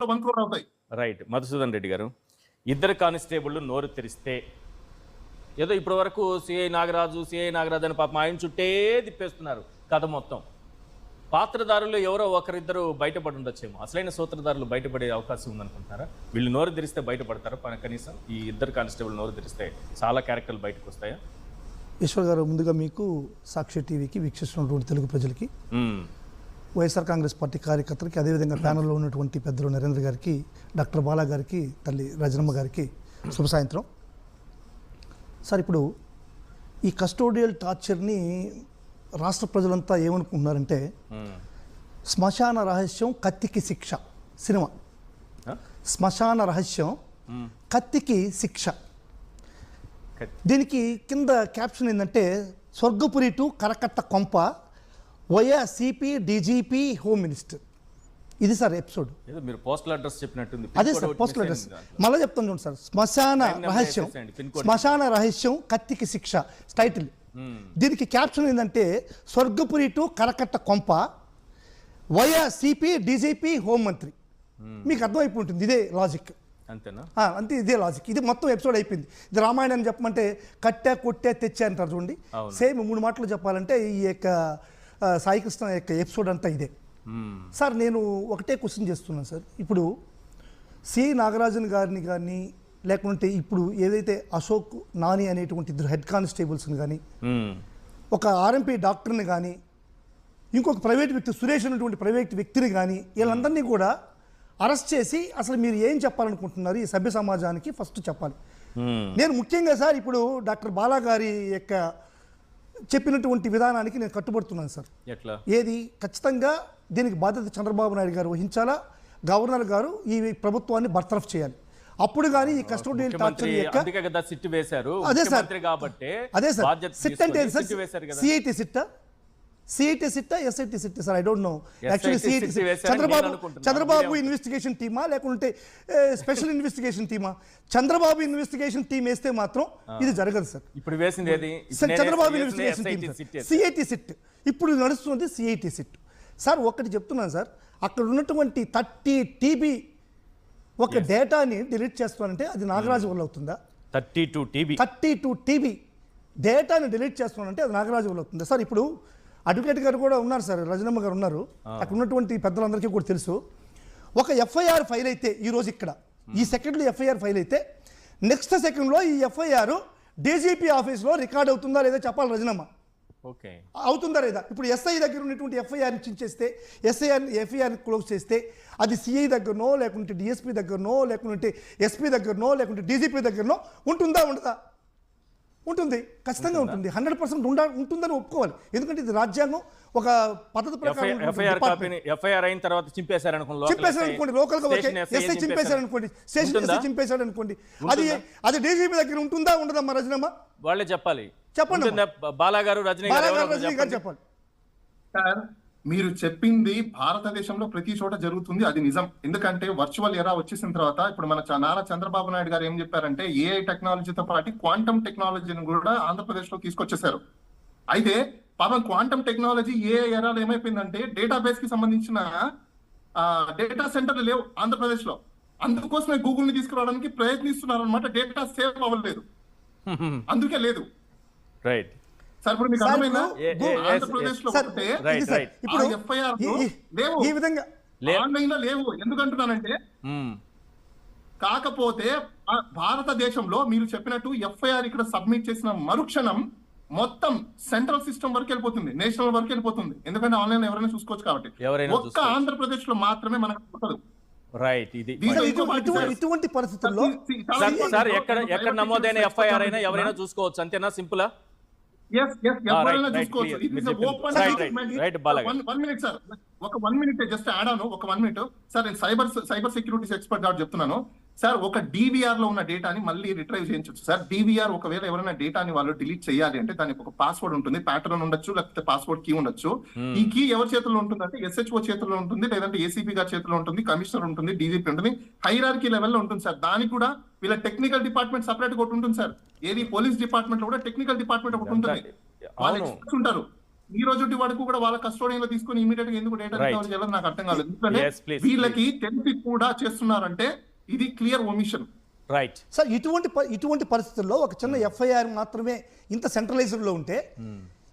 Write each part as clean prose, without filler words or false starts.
1 crore అవుతాయి. Right. Madhusudan Reddy గారు, ఇద్దరు కానిస్టేబుళ్ళు నోరు తెరిస్తే ఏదో ఇప్పటి వరకు సిఐ నాగరాజు అని పాపం ఆయన చుట్టే తిప్పేస్తున్నారు కథ మొత్తం. పాత్రదారులు ఎవరో ఒకరిద్దరు బయటపడి ఉండొచ్చేమో, అసలైన సూత్రధారులు బయటపడే అవకాశం ఉందనుకుంటున్నారా? వీళ్ళు నోరు తెరిస్తే బయటపడతారా? కనీసం ఈ ఇద్దరు కానిస్టేబుల్ నోరు తెరిస్తే చాలా క్యారెక్టర్లు బయటకు వస్తాయా? ఈశ్వర్ గారు, ముందుగా మీకు సాక్షి టీవీకి వీక్షిస్తున్నటువంటి తెలుగు ప్రజలకి, వైఎస్ఆర్ కాంగ్రెస్ పార్టీ కార్యకర్తలకి, అదేవిధంగా ప్యానల్లో ఉన్నటువంటి పెద్దలు నరేంద్ర గారికి, డాక్టర్ బాలా గారికి, తల్లి రజనమ్మ గారికి శుభ సాయంత్రం. సార్, ఇప్పుడు ఈ కస్టోడియల్ టార్చర్ని రాష్ట్ర ప్రజలంతా ఏమనుకుంటున్నారంటే శ్మశాన రహస్యం కత్తికి శిక్ష సినిమా. శ్మశాన రహస్యం కత్తికి శిక్ష. దీనికి కింద క్యాప్షన్ ఏంటంటే స్వర్గపురి టు కరకట్ట కొంప via CP DGP home minister. ఇది సార్ ఎపిసోడ్. మీరు పోస్టల్ అడ్రస్ చెప్పినట్టుంది. అదే సార్ పోస్టల్ అడ్రస్. మళ్ళీ చెప్తాను చూడండి సార్. శ్మశాన రహస్యం కత్తికి శిక్ష టైటిల్. దీనికి క్యాప్షన్ ఏంటంటే స్వర్గపురి టు కరకట్ట కొంప వయా సిపి డీజీపీ హోం మంత్రి. మీకు అర్థమైపోయి ఉంటుంది, ఇదే లాజిక్. అంతేనా? అంతే, ఇదే లాజిక్. ఇది మొత్తం ఎపిసోడ్ అయిపోయింది. ఇది రామాయణం చెప్పమంటే కట్టా కొట్టే తెచ్చా అంటారు చూడండి. సేమ్ 3 మాటలు చెప్పాలంటే ఈ యొక్క సాయి కృష్ణ యొక్క ఎపిసోడ్ అంతా ఇదే. సార్, నేను ఒకటే క్వశ్చన్ చేస్తున్నాను సార్. ఇప్పుడు సిఐ నాగరాజన్ గారిని కానీ, లేకుంటే ఇప్పుడు ఏదైతే అశోక్ నాని అనేటువంటి 2 హెడ్ కానిస్టేబుల్స్ని కానీ, ఒక ఆర్ఎంపీ డాక్టర్ని కానీ, ఇంకొక ప్రైవేట్ వ్యక్తి సురేష్ అనేటువంటి ప్రైవేట్ వ్యక్తిని కానీ, వీళ్ళందరినీ కూడా అరెస్ట్ చేసి అసలు మీరు ఏం చెప్పాలనుకుంటున్నారు ఈ సభ్య సమాజానికి ఫస్ట్ చెప్పాలి. నేను ముఖ్యంగా సార్ ఇప్పుడు డాక్టర్ బాలా గారి యొక్క చెప్పినటువంటి విధానానికి నేను కట్టుబడుతున్నాను సార్. ఎట్లా? ఏది ఖచ్చితంగా దీనికి బాధ్యత చంద్రబాబు నాయుడు గారు వహించాలా, గవర్నర్ గారు ఈ ప్రభుత్వాన్ని బర్తరఫ్ చేయాలి. అప్పుడు కానీ ఈ కస్టోడియల్ టార్చర్ యొక్క అదే సార్. అదే సార్, సిట్ అంటే సిఐటి సిట్టా, సిఐటి సిట్టా, ఎస్ఐటి సిట్టా sir? I don't know actually. CID Chandrababu investigation టీమా లేకుంటే స్పెషల్ ఇన్వెస్టిగేషన్ టీమా? చంద్రబాబు ఇన్వెస్టిగేషన్ టీం వేస్తే మాత్రం ఇది జరగదు సార్. ఇప్పుడు వేసింది ఏది? Chandrababu investigation team, CID SIT. ఇప్పుడు నడుస్తుంది సిఐటి సిట్. సార్, ఒకటి చెప్తున్నాను సార్, అక్కడ ఉన్నటువంటి 30 TB ఒక డేటాని డిలీట్ చేస్తానంటే అది నాగరాజు వల్ల అవుతుందా? 32 TB డేటాని డిలీట్ చేస్తానంటే అది నాగరాజు వల్ల అవుతుందా? సార్, ఇప్పుడు అడ్వకేట్ గారు కూడా ఉన్నారు సార్, రజనమ్మ గారు ఉన్నారు, అక్కడ ఉన్నటువంటి పెద్దలందరికీ కూడా తెలుసు. ఒక ఎఫ్ఐఆర్ ఫైల్ అయితే ఈరోజు ఇక్కడ ఈ సెకండ్లో ఎఫ్ఐఆర్ ఫైల్ అయితే నెక్స్ట్ సెకండ్లో ఈ ఎఫ్ఐఆర్ డీజీపీ ఆఫీస్లో రికార్డ్ అవుతుందా లేదా చెప్పాలి రజనమ్మ. ఓకే, అవుతుందా లేదా? ఇప్పుడు ఎస్ఐ దగ్గర ఉన్నటువంటి ఎఫ్ఐఆర్ని చించేస్తే, ఎఫ్ఐఆర్ని క్లోజ్ చేస్తే అది సిఐ దగ్గరనో, లేకుంటే డిఎస్పీ దగ్గరనో, లేకుంటే ఎస్పీ దగ్గరనో, లేకుంటే డీజీపీ దగ్గరనో ఉంటుందా ఉండదా? ఉంటుంది, ఖచ్చితంగా ఉంటుంది. 100% ఉంటుందని ఒప్పుకోవాలి. ఎందుకంటే ఇది రాజ్యాంగం, ఒక పద్ధతి ప్రకారం. ఎఫ్ఐఆర్ అయిన తర్వాత చింపేశారనుకోండి, లోకల్గా ఎస్ఐ చింపేశారనుకోండి, స్టేషన్ ఎస్ఐ చింపేశారనుకోండి, అది డీజీపీ దగ్గర ఉంటుందా ఉండదమ్మా రజనమ్మ? వాళ్ళే చెప్పాలి. చెప్పండి, బాలా గారు, రజనీ గారు చెప్పాలి. మీరు చెప్పింది భారతదేశంలో ప్రతి చోట జరుగుతుంది, అది నిజం. ఎందుకంటే వర్చువల్ ఎరా వచ్చేసిన తర్వాత ఇప్పుడు మన నారా చంద్రబాబు నాయుడు గారు ఏం చెప్పారంటే ఏఐ టెక్నాలజీతో పాటు క్వాంటమ్ టెక్నాలజీని కూడా ఆంధ్రప్రదేశ్ లో తీసుకొచ్చేసారు. అయితే పాపం క్వాంటమ్ టెక్నాలజీ ఏఐ ఎరాలో ఏమైపోయిందంటే డేటాబేస్ కి సంబంధించిన డేటా సెంటర్లు లేవు ఆంధ్రప్రదేశ్ లో. అందుకోసమే గూగుల్ ని తీసుకురావడానికి ప్రయత్నిస్తున్నారు అనమాట. డేటా సేవ్ అవ్వలేదు, అందుకే లేదు. రైట్ సార్, ఇప్పుడు మీకు అర్థమైందా? ఆంధ్రప్రదేశ్ లో ఈ విధంగా ఆన్లైన్ లో లేవు. ఎందుకంటున్నానంటే కాకపోతే భారతదేశంలో మీరు చెప్పినట్టు ఎఫ్ఐఆర్ ఇక్కడ సబ్మిట్ చేసిన మరుక్షణం మొత్తం సెంట్రల్ సిస్టమ్ వరకు వెళ్ళిపోతుంది, నేషనల్ వరకు వెళ్ళిపోతుంది. ఎందుకంటే ఆన్లైన్ లో ఎవరైనా చూసుకోవచ్చు కాబట్టి. ఒక్క ఆంధ్రప్రదేశ్ లో మాత్రమే మనకు కుదరదు. రైట్. ఇది ఇటువంటి పరిస్థితుల్లో సార్ ఎక్కడ నమోదైన ఎఫ్ఐఆర్ అయినా ఎవరైనా చూసుకోవచ్చు, అంతేనా? సింపుల్. ఎవరైనా చూసుకోవచ్చు. ఒక 1 minute జస్ట్ యాడ్ ఆన్, ఒక 1 minute సార్. నేను సైబర్ సెక్యూరిటీస్ ఎక్స్పర్ట్ కాబట్టి చెప్తున్నాను సార్. ఒక డివిఆర్ లో ఉన్న డేటాని మళ్ళీ రిట్రైవ్ చేయించవచ్చు సార్. డివిఆర్ ఒకవేళ ఎవరైనా డేటాని వాళ్ళు డిలీట్ చేయాలి అంటే దానికి ఒక పాస్వర్డ్ ఉంటుంది, ప్యాటర్న్ ఉండొచ్చు, లేకపోతే పాస్వర్డ్ కీ ఉండొచ్చు. ఈ కీ ఎవరి చేతుల్లో ఉంటుంది అంటే ఎస్హెచ్ఓ చేతుల్లో ఉంటుంది, లేదంటే ఏసీపీ గారి చేతిలో ఉంటుంది, కమిషనర్ ఉంటుంది, డీజీపీ ఉంటుంది, హైరార్కీ లెవెల్లో ఉంటుంది సార్. దానికి కూడా వీళ్ళ టెక్నికల్ డిపార్ట్మెంట్ సపరేట్ ఒకటి ఉంటుంది సార్. ఏది పోలీస్ డిపార్ట్మెంట్ లో కూడా టెక్నికల్ డిపార్ట్మెంట్ ఒకటి ఉంటుంది, వాళ్ళు ఎక్స్పర్ట్స్ ఉంటారు. ఈ రోజు వరకు కూడా వాళ్ళ కస్టోడియన్ లో తీసుకొని ఇమీడియట్ గా ఎందుకు డేటా Right. రికవరీ చేయాలని నాకు అర్థం కాలేదు. ఎందుకంటే Yes, please, వీళ్ళకి తెలిసి కూడా చేస్తున్నారంటే ఇది క్లియర్ ఒమిషన్. రైట్. సార్ ఇటువంటి పరిస్థితుల్లో ఒక చిన్న ఎఫ్ఐఆర్ మాత్రమే ఇంత సెంట్రలైజ్డ్లో ఉంటే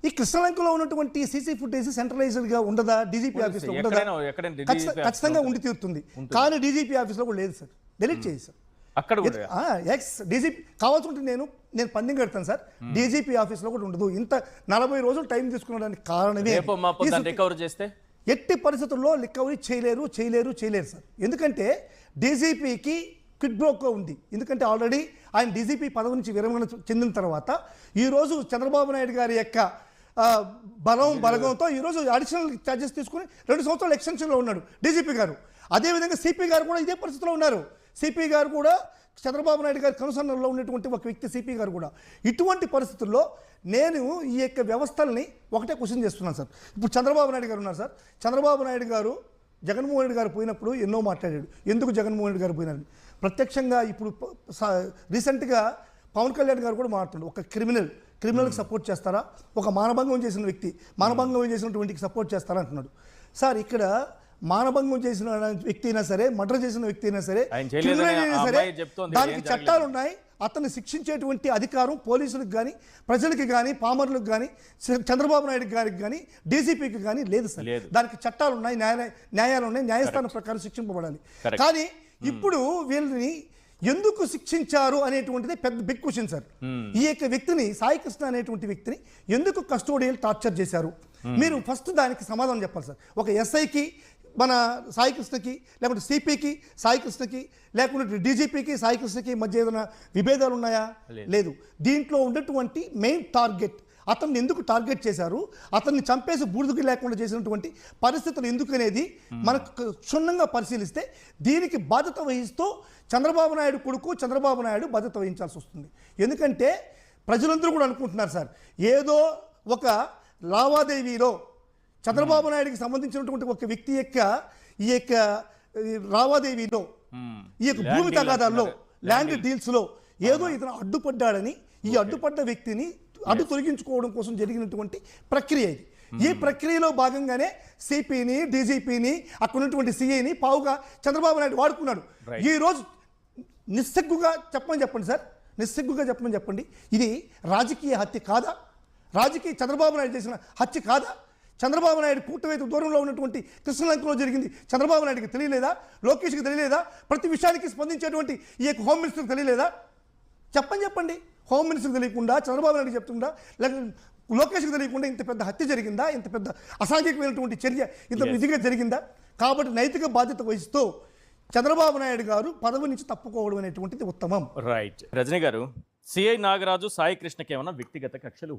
ఈ కృష్ణలంకలో ఉన్నటువంటి సీసీ ఫుటేజ్ సెంట్రలైజ్డ్గా ఉండదా? డీజీపీ ఆఫీస్లో ఉండదా? ఎక్కడైనా DGP ఖచ్చితంగా ఉండి తీరుతుంది. కానీ డీజీపీ ఆఫీస్లో కూడా లేదు సార్, డెలీట్ చేయి సార్. అక్కడ కూడా ఎక్స్ డీజీపీ కావాల్సి ఉంటే నేను పందెం కడతాను సార్. డీజీపీ ఆఫీస్లో కూడా ఉండదు. ఇంత 40 రోజులు టైం తీసుకునడానికి కారణమే రేపు మాపు దాన్ని రికవర్ చేస్తే ఎట్టి పరిస్థితుల్లో రికవరీ చేయలేరు సార్. ఎందుకంటే డీజీపీకి క్విడ్ బ్రోకో ఉంది. ఎందుకంటే ఆల్రెడీ ఆయన డీజీపీ పదవి నుంచి విరమణ చెందిన తర్వాత ఈరోజు చంద్రబాబు నాయుడు గారి యొక్క బలగంతో ఈరోజు అడిషనల్ ఛార్జెస్ తీసుకుని 2 సంవత్సరాలు ఎక్స్టెన్షన్లో ఉన్నాడు డీజీపీ గారు. అదేవిధంగా సిపి గారు కూడా ఇదే పరిస్థితిలో ఉన్నారు. సిపి గారు కూడా చంద్రబాబు నాయుడు గారి కనుసన్నల్లో ఉన్నటువంటి ఒక వ్యక్తి సిపి గారు కూడా. ఇటువంటి పరిస్థితుల్లో నేను ఈ యొక్క వ్యవస్థల్ని ఒకటే క్వశ్చన్ చేస్తున్నాను సార్. ఇప్పుడు చంద్రబాబు నాయుడు గారు ఉన్నారు సార్. చంద్రబాబు నాయుడు గారు జగన్మోహన్ రెడ్డి గారు పోయినప్పుడు ఎన్నో మాట్లాడాడు. ఎందుకు జగన్మోహన్ రెడ్డి గారు పోయినారు ప్రత్యక్షంగా. ఇప్పుడు రీసెంట్గా పవన్ కళ్యాణ్ గారు కూడా మాట్లాడు, ఒక క్రిమినల్కి సపోర్ట్ చేస్తారా, ఒక మానభంగం చేసిన చేసినటువంటికి సపోర్ట్ చేస్తారా అంటున్నాడు. సార్ ఇక్కడ మానభంగం చేసిన వ్యక్తి అయినా సరే, మర్డర్ చేసిన వ్యక్తి అయినా సరే, క్రిమినల్ అయినా సరే, దానికి చట్టాలు ఉన్నాయి. అతన్ని శిక్షించేటువంటి అధికారం పోలీసులకు కానీ, ప్రజలకి కానీ, పామరులకు కానీ, చంద్రబాబు నాయుడు గారికి కానీ, డీజీపీకి కానీ లేదు సార్. దానికి చట్టాలు ఉన్నాయి, న్యాయాలు ఉన్నాయి, న్యాయస్థానం ప్రకారం శిక్షింపబడాలి. కానీ ఇప్పుడు వీళ్ళని ఎందుకు శిక్షించారు అనేటువంటిది పెద్ద బిగ్ క్వశ్చన్ సార్. ఈ యొక్క వ్యక్తిని, సాయి కృష్ణ అనేటువంటి వ్యక్తిని ఎందుకు కస్టోడియల్ టార్చర్ చేశారు? మీరు ఫస్ట్ దానికి సమాధానం చెప్పాలి సార్. ఒక ఎస్ఐకి మన సాయి కృష్ణకి, లేకుంటే సిపికి సాయి కృష్ణకి, లేకుంటే డీజీపీకి సాయి కృష్ణకి మధ్య ఏదైనా విభేదాలు ఉన్నాయా? లేదు. దీంట్లో ఉన్నటువంటి మెయిన్ టార్గెట్, అతన్ని ఎందుకు టార్గెట్ చేశారు, అతన్ని చంపేసి బూడిదకి లేకుండా చేసినటువంటి పరిస్థితులు ఎందుకు అనేది మనకు క్షుణ్ణంగా పరిశీలిస్తే దీనికి బాధ్యత వహిస్తూ చంద్రబాబు నాయుడు కొడుకు చంద్రబాబు నాయుడు బాధ్యత వహించాల్సి వస్తుంది. ఎందుకంటే ప్రజలందరూ కూడా అనుకుంటున్నారు సార్, ఏదో ఒక లావాదేవీలో చంద్రబాబు నాయుడికి సంబంధించినటువంటి ఒక వ్యక్తి యొక్క ఈ యొక్క లావాదేవీలో, ఈ యొక్క భూమి తగాదాల్లో, ల్యాండ్ డీల్స్లో ఏదో ఇతను అడ్డుపడ్డాడని, ఈ అడ్డుపడ్డ వ్యక్తిని అడ్డు తొలగించుకోవడం కోసం జరిగినటువంటి ప్రక్రియ ఇది. ఈ ప్రక్రియలో భాగంగానే సిపిని, డీజీపీని, అక్కడ ఉన్నటువంటి సిఐని పావుగా చంద్రబాబు నాయుడు వాడుకున్నాడు. ఈ రోజు నిస్సిగ్గుగా చెప్పండి సార్, నిస్సిగ్గుగా చెప్పండి, ఇది రాజకీయ హత్య కాదా? చంద్రబాబు నాయుడు చేసిన హత్య కాదా? చంద్రబాబు నాయుడు కూటమికి దూరంలో ఉన్నటువంటి కృష్ణలంకలో జరిగింది చంద్రబాబు నాయుడికి తెలియలేదా? లోకేష్కి తెలియలేదా? ప్రతి విషయానికి స్పందించేటువంటి ఈ యొక్క హోమ్ మినిస్టర్కి తెలియలేదా? చెప్పండి. హోమ్ మినిస్టర్కి తెలియకుండా, చంద్రబాబు నాయుడు చెప్తుందా, లేక లోకేష్కి తెలియకుండా ఇంత పెద్ద హత్య జరిగిందా? ఇంత పెద్ద అసాంఘికమైనటువంటి చర్య ఇంత విధిగా జరిగిందా? కాబట్టి నైతిక బాధ్యత వహిస్తూ చంద్రబాబు నాయుడు గారు పదవి నుంచి తప్పుకోవడం అనేటువంటిది ఉత్తమం. రైట్. రజనీ గారు, సిఐ నాగరాజు, సాయి కృష్ణకి ఏమైనా వ్యక్తిగత కక్షలు